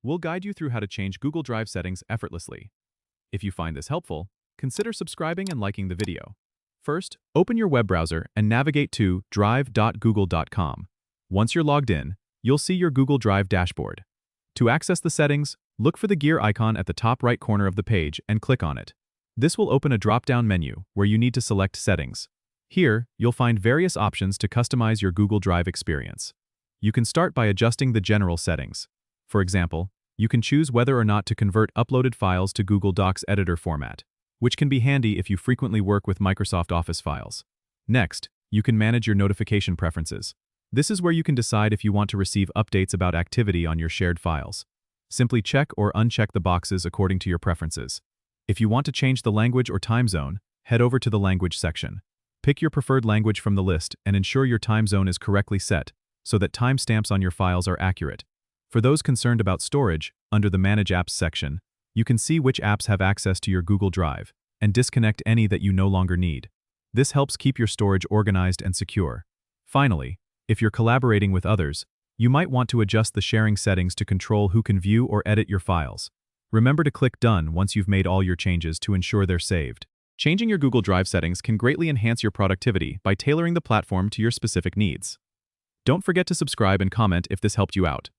we'll guide you through how to change Google Drive settings effortlessly. If you find this helpful, consider subscribing and liking the video. First, open your web browser and navigate to drive.google.com. Once you're logged in, you'll see your Google Drive dashboard. To access the settings, look for the gear icon at the top right corner of the page and click on it. This will open a drop-down menu where you need to select Settings. Here, you'll find various options to customize your Google Drive experience. You can start by adjusting the general settings. For example, you can choose whether or not to convert uploaded files to Google Docs editor format, which can be handy if you frequently work with Microsoft Office files. Next, you can manage your notification preferences. This is where you can decide if you want to receive updates about activity on your shared files. Simply check or uncheck the boxes according to your preferences. If you want to change the language or time zone, head over to the Language section. Pick your preferred language from the list and ensure your time zone is correctly set so that timestamps on your files are accurate. For those concerned about storage, under the Manage Apps section, you can see which apps have access to your Google Drive and disconnect any that you no longer need. This helps keep your storage organized and secure. Finally, if you're collaborating with others, you might want to adjust the sharing settings to control who can view or edit your files. Remember to click Done once you've made all your changes to ensure they're saved. Changing your Google Drive settings can greatly enhance your productivity by tailoring the platform to your specific needs. Don't forget to subscribe and comment if this helped you out.